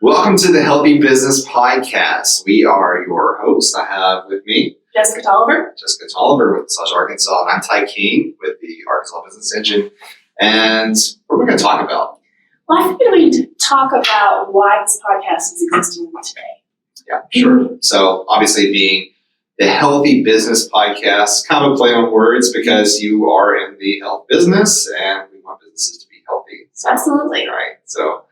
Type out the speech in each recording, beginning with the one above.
Welcome to the Healthy Business Podcast. We are your hosts. I have with me Jessica Tolliver with Massage Arkansas, and I'm Ty King with the Arkansas Business Engine. And what are we going to talk about? Well, I figured we'd talk about why this podcast is existing today. Yeah, sure. So obviously being the Healthy Business Podcast, kind of a play on words because you are in the health business and we want businesses to be healthy. So, absolutely. Right. So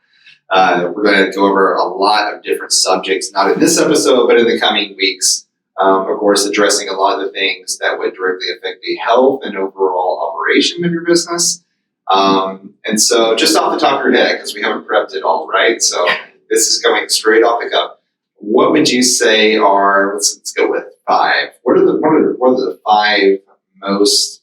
we're going to go over a lot of different subjects, not in this episode, but in the coming weeks. Of course, addressing a lot of the things that would directly affect the health and overall operation of your business. And so just off the top of your head, because we haven't prepped it all, right? So this is going straight off the cuff. What would you say are, let's go with 5. What are the 5 most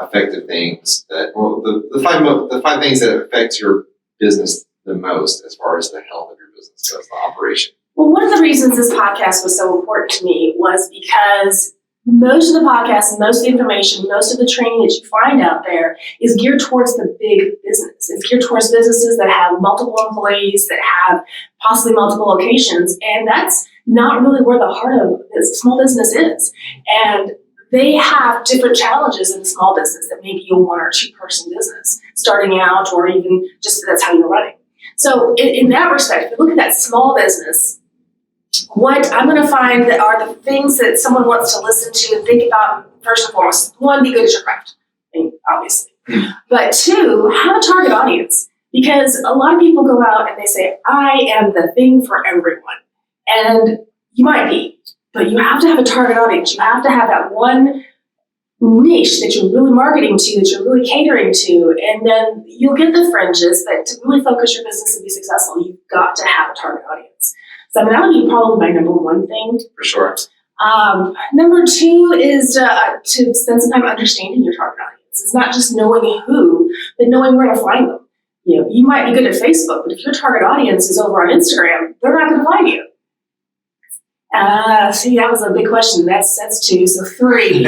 effective things the 5 things that affect your business the most as far as the health of your business goes, the operation? Well, one of the reasons this podcast was so important to me was because most of the podcasts, most of the information, most of the training that you find out there is geared towards the big business. It's geared towards businesses that have multiple employees, that have possibly multiple locations, and that's not really where the heart of small business is. And they have different challenges in a small business that may be a 1 or 2 person business starting out, or even just that's how you're running. So in that respect, if you look at that small business, what I'm going to find that are the things that someone wants to listen to and think about first and foremost. 1, be good at your craft, obviously. But 2, have a target audience. Because a lot of people go out and they say, I am the thing for everyone. And you might be, but you have to have a target audience. You have to have that one niche that you're really marketing to, that you're really catering to, and then you'll get the fringes. But to really focus your business and be successful, you've got to have a target audience. So I mean, that would be probably my number 1 thing. For sure. Number 2 is to spend some time understanding your target audience. It's not just knowing who, but knowing where to find them. You know, you might be good at Facebook, but if your target audience is over on Instagram, they're not going to find you. See, that was a big question. That's 2, so 3.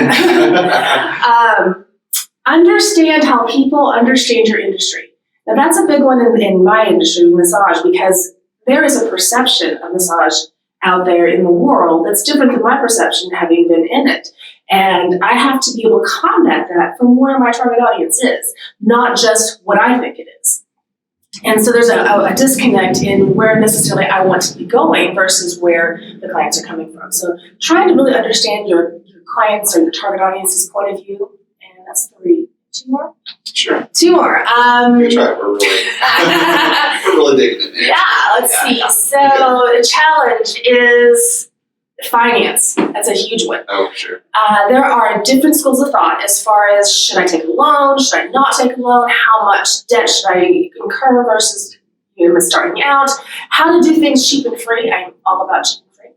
Understand how people understand your industry. Now, that's a big one in my industry, massage, because there is a perception of massage out there in the world that's different than my perception having been in it. And I have to be able to combat that from where my target audience is, not just what I think it is. And so there's a disconnect in where necessarily I want to be going versus where the clients are coming from. So trying to really understand your clients or your target audience's point of view. And that's 3. 2 more? Sure. 2 more. Good try. We're really digging in there. Yeah, let's see. So the challenge is finance. That's a huge one. Oh, sure. There are different schools of thought as far as should I take a loan, should I not take a loan, how much debt should I incur versus starting out, how to do things cheap and free. I'm all about cheap and free.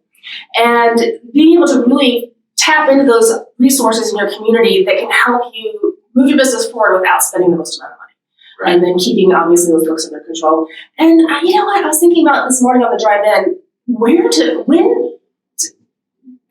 And being able to really tap into those resources in your community that can help you move your business forward without spending the most amount of money. Right. And then keeping, obviously, those books under control. And you know what? I was thinking about this morning on the drive in, when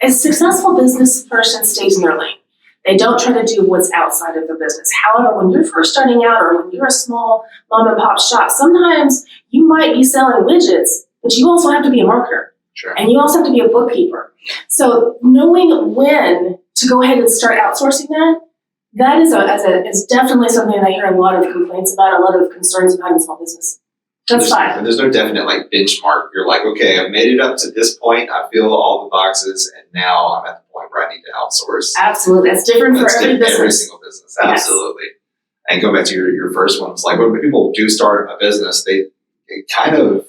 a successful business person stays in their lane. They don't try to do what's outside of their business. However, when you're first starting out or when you're a small mom and pop shop, sometimes you might be selling widgets, but you also have to be a marketer. Sure. And you also have to be a bookkeeper. So knowing when to go ahead and start outsourcing that is definitely something that I hear a lot of complaints about, a lot of concerns about in small business. That's 5. There's no definite benchmark. You're like, okay, I've made it up to this point. I feel all the boxes, and now I'm at the point where I need to outsource. Absolutely, that's different for every business. Every single business, absolutely. Yes. And go back to your first one. It's like when people do start a business, they kind of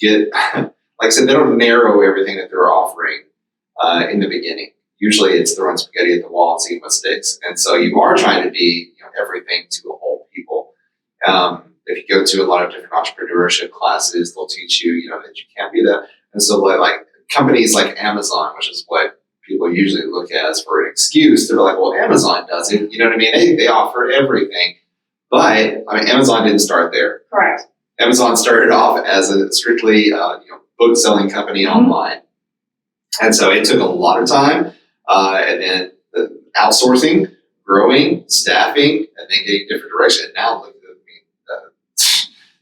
get like I said, they don't narrow everything that they're offering in the beginning. Usually, it's throwing spaghetti at the wall and seeing what sticks. And so you are trying to be everything to all people. If you go to a lot of different entrepreneurship classes, they'll teach you, that you can't be that. And so like companies like Amazon, which is what people usually look at as for an excuse, they're like, well, Amazon does it. You know what I mean? They offer everything. But Amazon didn't start there. Correct. Amazon started off as a strictly book selling company online. And so it took a lot of time. And then the outsourcing, growing, staffing, and then getting different direction. And now look at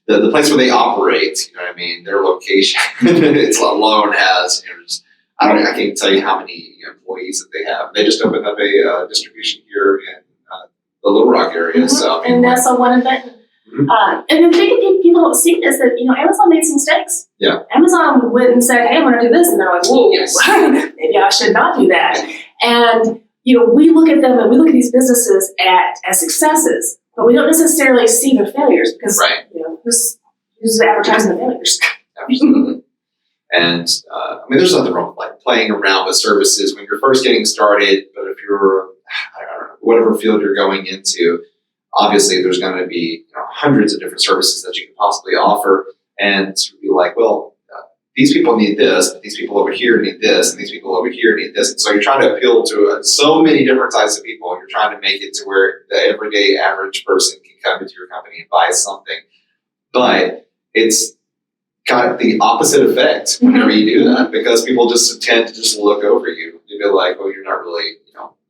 the place where they operate, you know what I mean, their location, it's alone has, just, I can't tell you how many employees that they have. They just opened up a distribution here in the Little Rock area. So and that's a one event. And the thing people don't see is that, Amazon made some mistakes. Yeah. Amazon went and said, hey, I'm going to do this. And they're like, whoa, yes. Maybe I should not do that. And, we look at them and we look at these businesses as successes, but we don't necessarily see their failures because, who's advertising the failures? Absolutely. And, there's nothing wrong with like playing around with services when you're first getting started, but if you're, I don't know, whatever field you're going into, obviously there's going to be hundreds of different services that you can possibly offer, and to be like, well, these people need this, but these people over here need this, and these people over here need this. And so you're trying to appeal to so many different types of people, and you're trying to make it to where the everyday average person can come into your company and buy something. But it's got the opposite effect whenever you do that, because people just tend to just look over you. They be like, well, you're not really,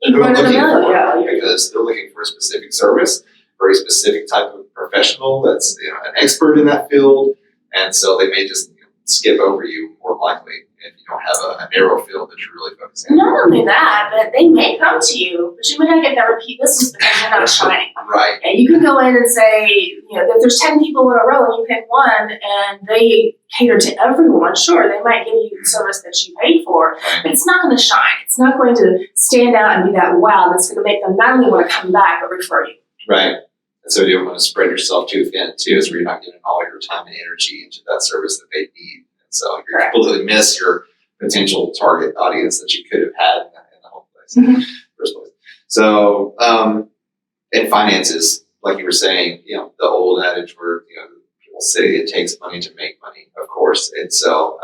who I'm looking for, because they're looking for a specific service, very specific type of professional that's an expert in that field, and so they may just skip over you more likely if you don't have a narrow field that you're really focusing on. Not only that, but they may come to you, but you may not get that repeat business because you're not shining. Right. And you can go in and say, if there's 10 people in a row and you pick one and they cater to everyone, sure, they might give you the service that you paid for, but it's not going to shine. It's not going to stand out and be that wow that's going to make them not only want to come back, but refer you. Right. And so you don't want to spread yourself too thin, too, is where you're not getting all your time and energy into that service that they need. And so you completely miss your potential target audience that you could have had in the whole place. First place. So, in finances, like you were saying, the old adage where, people say it takes money to make money, of course. And so,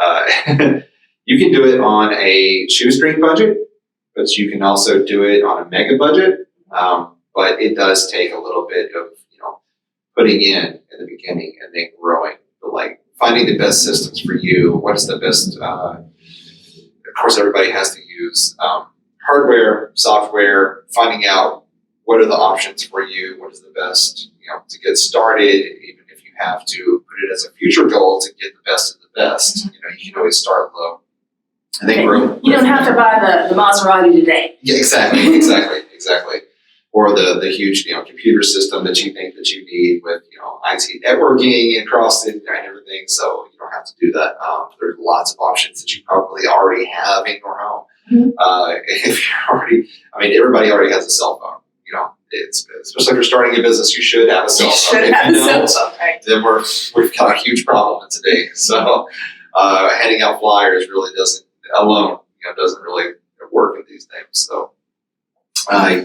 you can do it on a shoestring budget, but you can also do it on a mega budget. But it does take a little bit of, putting in the beginning and then growing. But like finding the best systems for you. What's the best? Of course, everybody has to use hardware, software. Finding out what are the options for you. What is the best, to get started. Even if you have to put it as a future goal to get the best of the best, you can always start low. And then grow. You don't have to buy the Maserati today. Yeah, exactly. Or the huge, computer system that you think that you need with, IT networking across it and everything. So you don't have to do that. There's lots of options that you probably already have in your home. If you're already, everybody already has a cell phone. It's especially if you're starting a business, you should have a cell phone. Then we've got a huge problem today. So handing out flyers really doesn't really work with these things. So.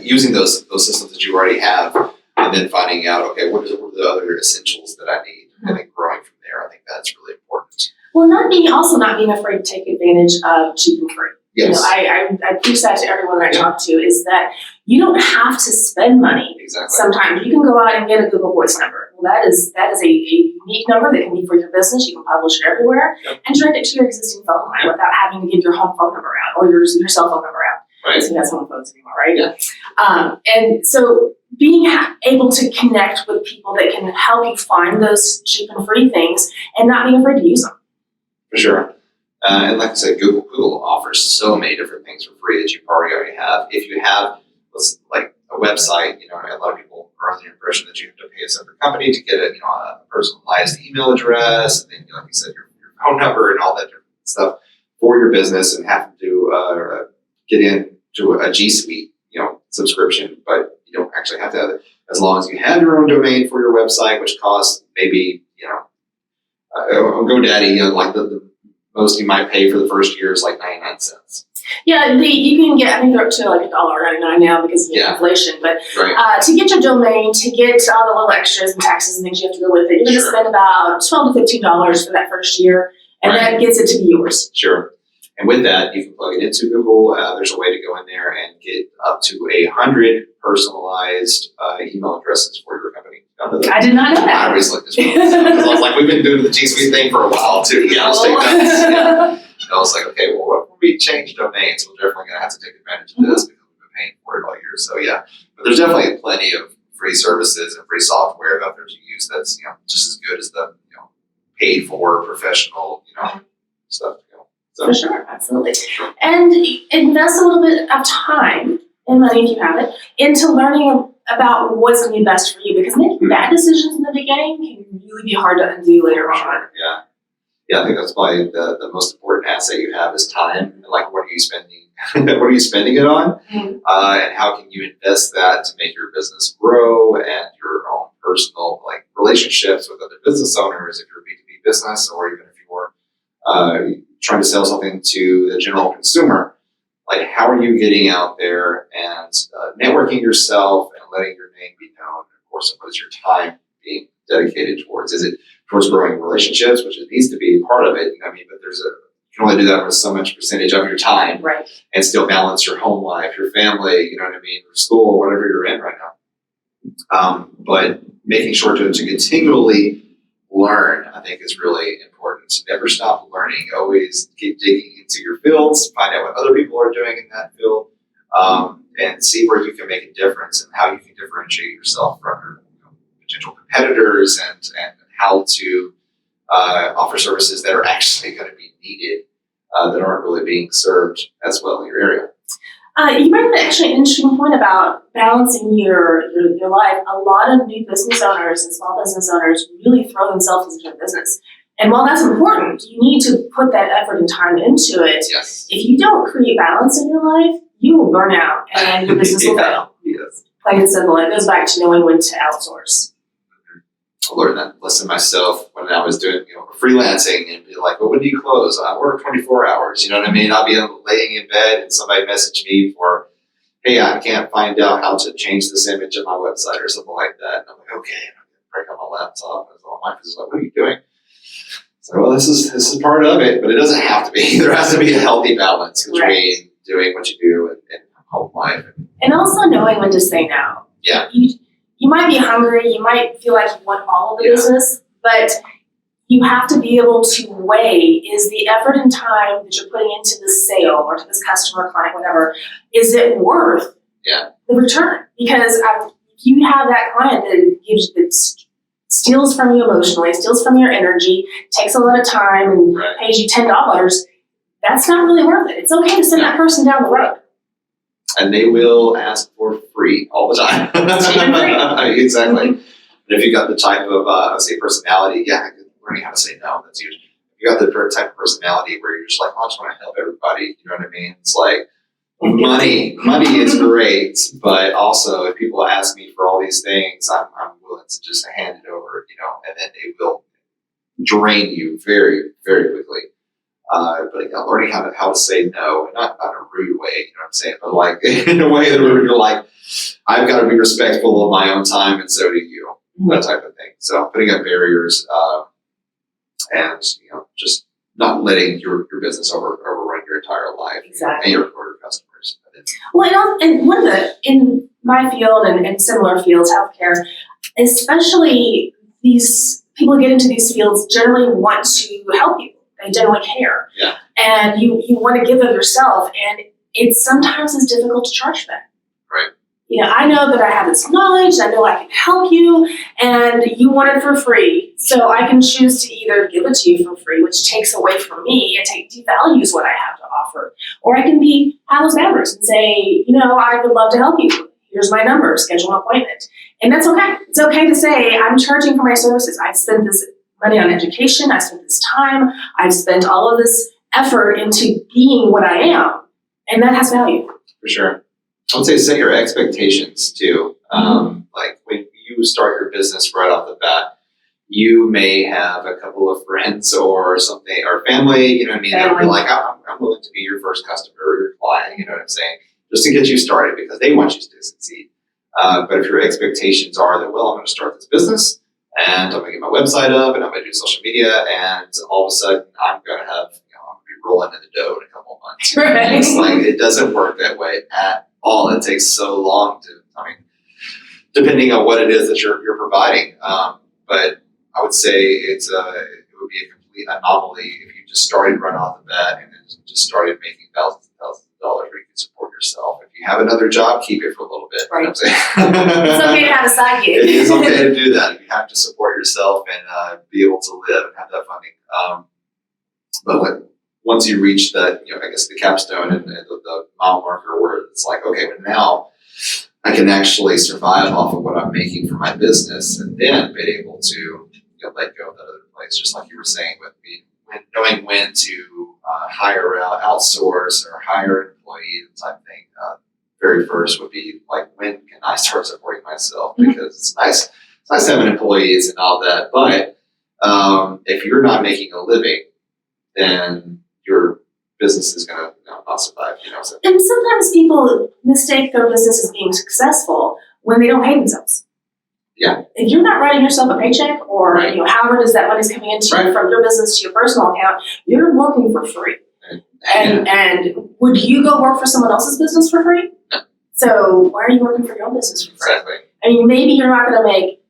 Using those systems that you already have, and then finding out, okay, what are the other essentials that I need, and then growing from there. I think that's really important. Well, not being afraid to take advantage of cheap and free. Yes. I teach that to everyone I talk to, is that you don't have to spend money. Exactly. Sometimes you can go out and get a Google Voice number. Well, that is a unique number that can be for your business. You can publish it everywhere and direct it to your existing phone line without having to give your home phone number out or your cell phone number out. Right. So that's home phones anymore, right? Yeah. And so being able to connect with people that can help you find those cheap and free things and not being afraid to use them. For sure. And like I said, Google offers so many different things for free that you probably already have. If you have like a website, a lot of people are under the impression that you have to pay a separate company to get a personalized email address, and then, like you said, your phone number and all that different stuff for your business, and have to get into a G Suite, subscription, but you don't actually have to have it. As long as you have your own domain for your website, which costs maybe, GoDaddy, like the most you might pay for the first year is like 99 cents. Yeah, you can get, I think they're up to like $1.99 now because of inflation, but to get your domain, to get all the little extras and taxes and things you have to go with it, you're going to spend about $12 to $15 for that first year, and that gets it to be yours. Sure. And with that, you can plug it into Google. There's a way to go in there and get up to 100 personalized email addresses for your company. I did not know that. I always looked this one. I was like, we've been doing the G Suite thing for a while too. Yeah, let's take that. I was like, okay, well, when we change domains, we're definitely going to have to take advantage of this because we've been paying for it all year. So yeah, but there's definitely plenty of free services and free software out there to use that's just as good as the paid for professional stuff. So, for sure, absolutely. And invest a little bit of time and money if you have it into learning about what's going to be best for you, because making bad decisions in the beginning can really be hard to undo later on. Sure. Yeah, I think that's probably the most important asset you have is time. And like, what are you spending? What are you spending it on? And how can you invest that to make your business grow and your own personal relationships with other business owners, if you're a B2B business, or even if you're trying to sell something to the general consumer. Like, how are you getting out there and networking yourself and letting your name be known? Of course, what is your time being dedicated towards? Is it towards growing relationships, which it needs to be part of it? But you can only do that with so much percentage of your time, right? And still balance your home life, your family, your school, whatever you're in right now. But making sure to continually learn, I think, is really important. Never stop learning. Always keep digging into your fields, find out what other people are doing in that field, and see where you can make a difference and how you can differentiate yourself from your potential competitors, and how to offer services that are actually going to be needed, that aren't really being served as well in your area. You bring up actually an interesting point about balancing your life. A lot of new business owners and small business owners really throw themselves into their business. And while that's important, you need to put that effort and time into it. Yes. If you don't create balance in your life, you will burn out and your business will fail. Yes. Plain and simple. It goes back to knowing when to outsource. I learned that lesson myself when I was doing freelancing, and be like, well, when do you close? I work 24 hours. You know what I mean? I'll be laying in bed and somebody message me for, hey, I can't find out how to change this image on my website or something like that. And I'm like, okay, I'm going to break up my laptop. And my wife is like, what are you doing? So, well, this is part of it, but it doesn't have to be. There has to be a healthy balance between doing what you do and home life. And also knowing when to say no. Yeah. You might be hungry, you might feel like you want all of the business, but you have to be able to weigh, is the effort and time that you're putting into this sale or to this customer, client, whatever, is it worth the return? Because if you have that client that steals from you emotionally, steals from your energy, takes a lot of time and pays you $10, that's not really worth it. It's okay to send that person down the road. And they will ask for free all the time. Exactly. And if you got the type of, personality, learning how to say no, that's huge. If you got the type of personality where you're just like, I just want to help everybody, you know what I mean? It's like, money is great, but also if people ask me for all these things, I'm willing to just hand it over, and then they will drain you very, very quickly. But learning how to say no, and not in a rude way, you know what I'm saying, but like in a way that you're like, I've got to be respectful of my own time, and so do you, that type of thing. So putting up barriers, and just not letting your business overrun your entire life, and your customers. Well, and one of in my field and similar fields, healthcare, especially these people who get into these fields generally want to help you. They generally care. Yeah. And you want to give of yourself, and it sometimes is difficult to charge that. Right. I know that I have this knowledge, I know I can help you, and you want it for free. So I can choose to either give it to you for free, which takes away from me and devalues what I have to offer. Or I can be apples to apples and say, I would love to help you. Here's my number, schedule an appointment. And that's okay. It's okay to say, I'm charging for my services. I've spent this money on education, I've spent this time, I've spent all of this effort into being what I am, and that has value. For sure. I would say set your expectations too. Like when you start your business right off the bat, you may have a couple of friends or something, or family, that are like, I'm willing to be your first customer or your client, you know what I'm saying? Just to get you started because they want you to succeed. But if your expectations are that, well, I'm going to start this business, and I'm going to get my website up, and I'm going to do social media, and all of a sudden I'm going to have, I'm going to be rolling in the dough in a couple of months. Right. It's like, it doesn't work that way at all. It takes so long depending on what it is that you're providing. But I would say it would be a complete anomaly if you just started right off the bat and then just started making thousands and thousands of dollars where you can support yourself. If you have another job, keep it for a little bit. Right. You know what I'm saying? It's okay to have a side gig. It is okay to do that. You have to support yourself and be able to live and have that funding. But once you reach that, I guess the capstone and the mile marker where it's like, okay, but now I can actually survive off of what I'm making for my business, and then be able to let go of that other place, just like you were saying with me, knowing when to hire out, outsource, or hire an employee type thing. Very first would be like, when can I start supporting myself? Because it's nice having employees and all that, but if you're not making a living, then your business is going to not survive. So. And sometimes people mistake their business as being successful when they don't pay themselves. Yeah. If you're not writing yourself a paycheck, or however it is that money's coming into you from your business to your personal account, you're working for free. And would you go work for someone else's business for free? No. So why are you working for your own business for free? Exactly. I mean, maybe you're not going to make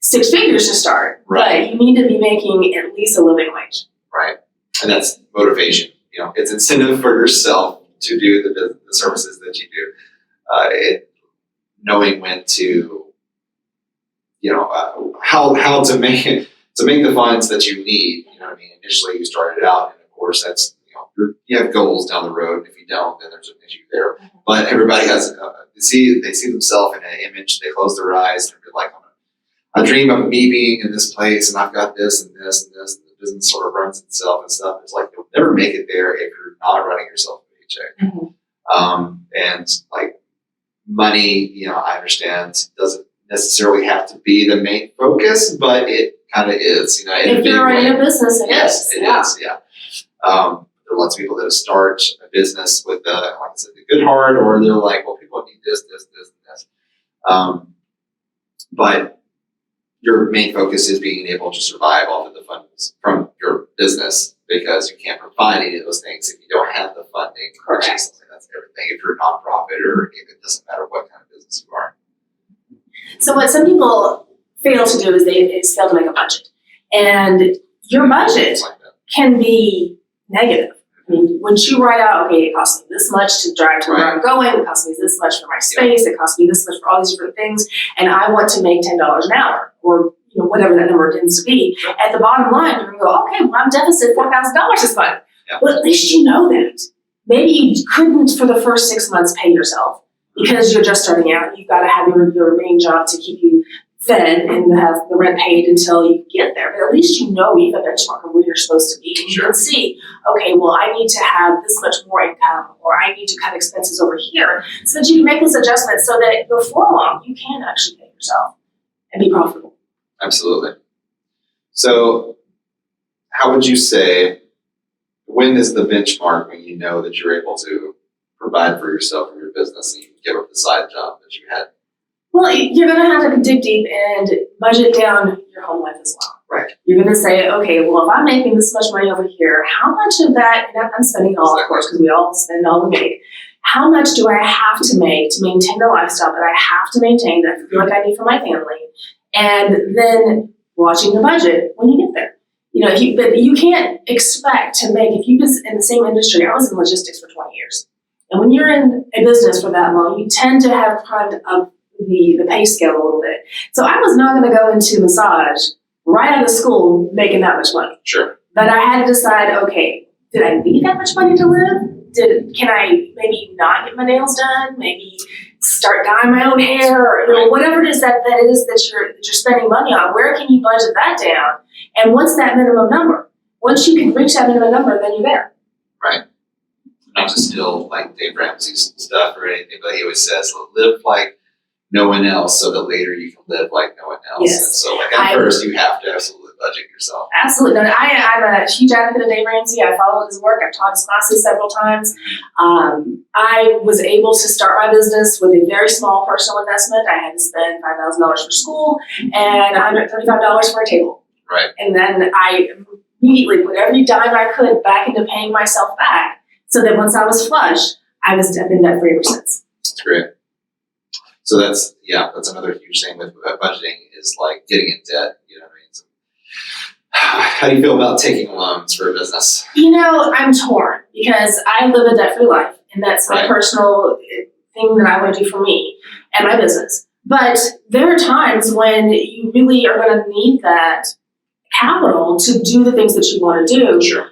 6 figures to start, but you need to be making at least a living wage. Right. And that's motivation. It's incentive for yourself to do the services that you do. Knowing when to, how to make the funds that you need. Initially you started out, and of course that's, you have goals down the road. And if you don't, then there's an issue there. But everybody has, they see themselves in an image. They close their eyes and they're like, I dream of me being in this place, and I've got this and this and this. And the business sort of runs itself and stuff. It's like, you'll never make it there if you're not running yourself a paycheck. And like money, I understand, doesn't necessarily have to be the main focus, but it kind of is. If you're running a business, it is. It is. Yeah. There are lots of people that start a business with, like I said, a good heart, or they're like, well, people need this, and this. But your main focus is being able to survive off of the funds from your business, because you can't provide any of those things if you don't have the funding. Correct. That's everything. If you're a nonprofit, or if it doesn't matter what kind of business you are. So what some people fail to do is they fail to make a budget. And your budget can be negative. I mean, when you write out, okay, it costs me this much to drive to where I'm going, it costs me this much for my space, it costs me this much for all these different things, and I want to make $10 an hour, or whatever that number tends to be. At the bottom line, you're going to go, okay, well, I'm deficit $4,000 this month. Yeah. Well, at least you know that. Maybe you couldn't for the first 6 months pay yourself because you're just starting out. You've got to have your main job to keep you fed and have the rent paid until you get there. But at least you know you have a benchmark of where you're supposed to be. And you can see, okay, well, I need to have this much more income, or I need to cut expenses over here, so that you can make this adjustment so that before long you can actually pay yourself and be profitable. Absolutely. So how would you say, when is the benchmark when you know that you're able to provide for yourself and your business, and you can give up the side job that you had? Well, you're going to have to dig deep and budget down your home life as well. Right. You're going to say, okay, well, if I'm making this much money over here, how much of that, and I'm spending it all, of course, because we all spend all we make, how much do I have to make to maintain the lifestyle that I have to maintain, that I feel like I need for my family? And then watching the budget when you get there. But you can't expect to make, if you've been in the same industry, I was in logistics for 20 years. And when you're in a business for that long, you tend to have climbed up the pay scale a little bit. So I was not going to go into massage right out of school making that much money. Sure. But I had to decide, okay, did I need that much money to live? Can I maybe not get my nails done? Maybe start dyeing my own hair, or whatever it is that you're spending money on. Where can you budget that down? And what's that minimum number? Once you can reach that minimum number, then you're there. Right. Not to steal like Dave Ramsey's stuff or anything, but he always says, live like no one else, so that later you can live like no one else. Yes. And so at first you have to absolutely budget yourself. Absolutely. No, I'm a huge advocate of Dave Ramsey. I follow his work. I've taught his classes several times. I was able to start my business with a very small personal investment. I had to spend $5,000 for school and $135 for a table. Right. And then I immediately put every dime I could back into paying myself back, so that once I was flush, I've been debt free ever since. That's great. So that's another huge thing with budgeting, is like getting in debt. You know what I mean? So, how do you feel about taking loans for a business? I'm torn, because I live a debt-free life. and that's my personal thing that I want to do for me and my business. But there are times when you really are going to need that capital to do the things that you want to do. Sure.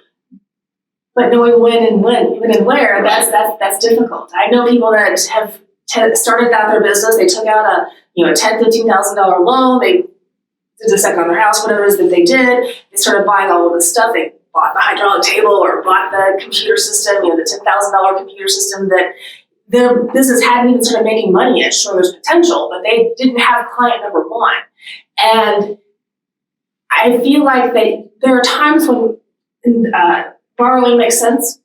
But knowing when and where, that's difficult. I know people that have started out their business. They took out a $10,000-$15,000 loan. They did a second on their house, whatever it is that they did. They started buying all of this stuff. They bought the hydraulic table or bought the computer system, the $10,000 computer system that their business hadn't even started making money yet. Sure, there's potential, but they didn't have client number one. And I feel like there are times when borrowing makes sense,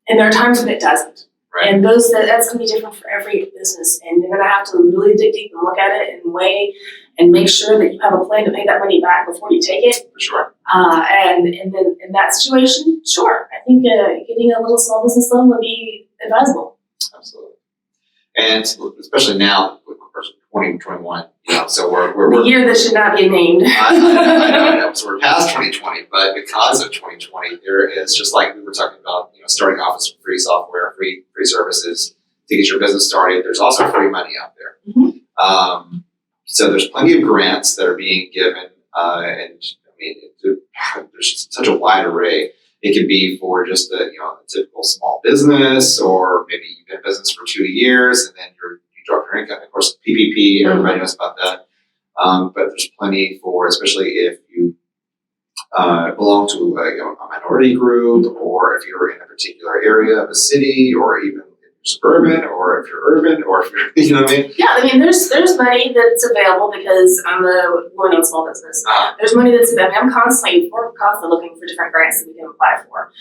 and there are times when it doesn't. Right. And that's going to be different for every business. And you're going to have to really dig deep and look at it and weigh and make sure that you have a plan to pay that money back before you take it. For sure. And then in that situation, sure, I think getting a little small business loan would be advisable. Absolutely. And especially now, of course, 2021, so we're the year that should not be named. I know. So we're past 2020, but because of 2020, there is, just like we were talking about, starting off with some free software, free services to get your business started. There's also free money out there. Mm-hmm. So there's plenty of grants that are being given, and I mean, there's such a wide array. It can be for just a typical small business, or maybe you've been in business for 2 years and then you drop your income. Of course, PPP, everybody knows about that. But there's plenty for, especially if you belong to a minority group, or if you're in a particular area of a city, or even if you're suburban, or if you're urban, or if you're, you know what I mean? Yeah, I mean, there's money that's available because I'm a woman-owned small business. There's money that's available. We're constantly looking for different grants that we can apply for.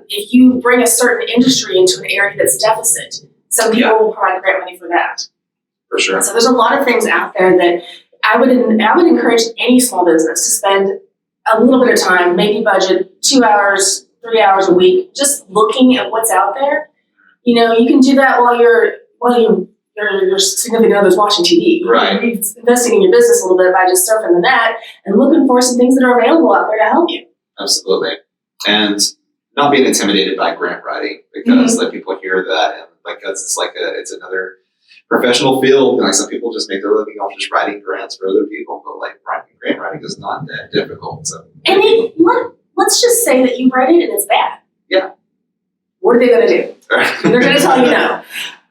If you bring a certain industry into an area that's deficit, some people will provide grant money for that. For sure. So there's a lot of things out there that I would encourage any small business to spend a little bit of time, maybe budget 2 hours, 3 hours a week, just looking at what's out there. You can do that while your significant other's watching TV. Right. You're investing in your business a little bit by just surfing the net and looking for some things that are available out there to help you. Absolutely. And not being intimidated by grant writing, because like people hear that and it's another professional field. And like some people just make their living off just writing grants for other people, but like grant writing is not that difficult. So let's just say that you write it and it's bad. Yeah. What are they going to do? They're going to tell you no.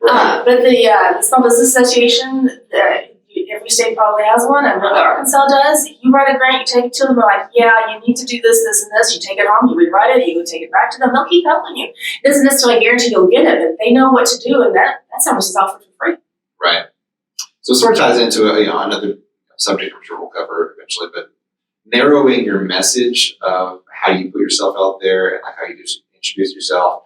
Right. But the Small Business Association, every state probably has one. I know that Arkansas does. You write a grant, you take it to them. They're like, yeah, you need to do this, this, and this. You take it home, you rewrite it, you go take it back to them. They'll keep helping you. It doesn't necessarily guarantee you'll get it, but they know what to do, and that's how much is offered for free. Right. So it sort of ties into another subject I'm sure we'll cover eventually, but narrowing your message of how you put yourself out there and like how you introduce yourself.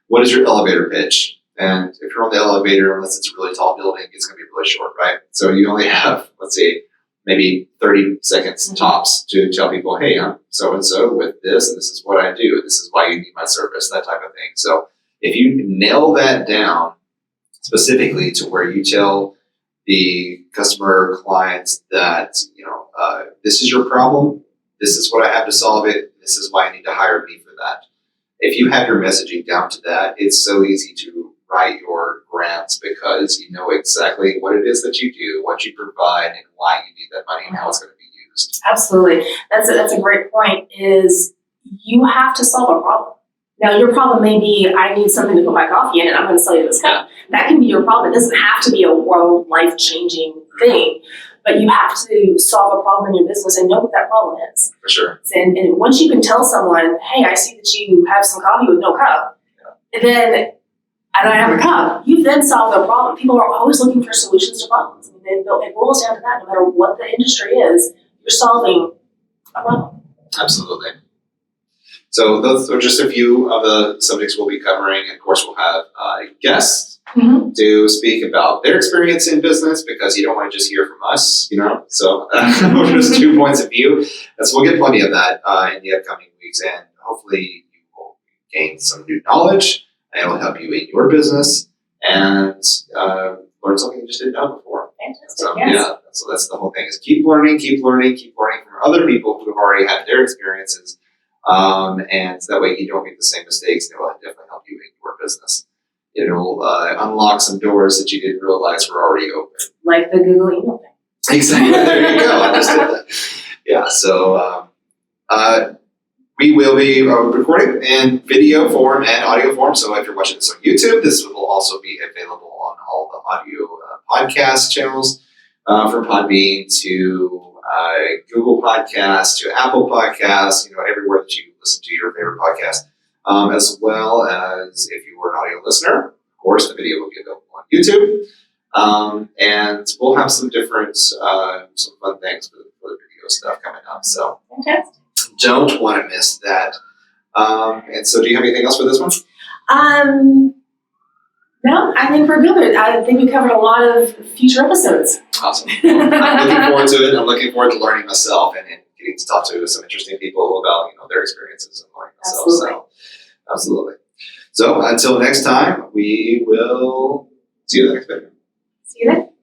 What is your elevator pitch? And if you're on the elevator, unless it's a really tall building, it's going to be really short, right? So you only have, let's say, maybe 30 seconds tops to tell people, hey, I'm so-and-so with this, and this is what I do. This is why you need my service, that type of thing. So if you nail that down specifically to where you tell the customer or clients that, this is your problem, this is what I have to solve it, this is why you need to hire me for that. If you have your messaging down to that, it's so easy to write your grants because you know exactly what it is that you do, what you provide, and why you need that money and how it's going to be used. Absolutely. That's a great point, is you have to solve a problem. Now, your problem may be, I need something to put my coffee in and I'm going to sell you this cup. That can be your problem. It doesn't have to be a world life-changing thing, but you have to solve a problem in your business and know what that problem is. For sure. And once you can tell someone, hey, I see that you have some coffee with no cup, and then I don't have a cup, you've then solved their problem. People are always looking for solutions to problems. I mean, it boils down to that. No matter what the industry is, you're solving a problem. Absolutely. So those are just a few of the subjects we'll be covering. Of course, we'll have guests to speak about their experience in business, because you don't want to just hear from us, So just 2 points of view. And so we'll get plenty of that in the upcoming weeks. And hopefully you will gain some new knowledge, and it will help you in your business and learn something you just didn't know before. Fantastic. So, yes. so that's the whole thing, is keep learning from other people who have already had their experiences. And that way you don't make the same mistakes, and it will definitely help you in your business. it'll unlock some doors that you didn't realize were already open. Like the Google email thing. Exactly. There you go. I just did that. Yeah. So we will be recording in video form and audio form. So if you're watching this on YouTube, this will also be available on all the audio podcast channels, from Podbean to Google Podcasts to Apple Podcasts. Everywhere that you listen to your favorite podcast, as well as if you were an audio listener. Of course, the video will be available on YouTube. And we'll have some different, some fun things for the video stuff coming up. So Fantastic. don't want to miss that. And so do you have anything else for this one? No, I think we're good. I think we covered a lot of future episodes. Awesome. I'm looking forward to it. I'm looking forward to learning myself and getting to talk to some interesting people about, their experiences and learning myself. Absolutely. So absolutely. So until next time, we will see you in the next video. See you then.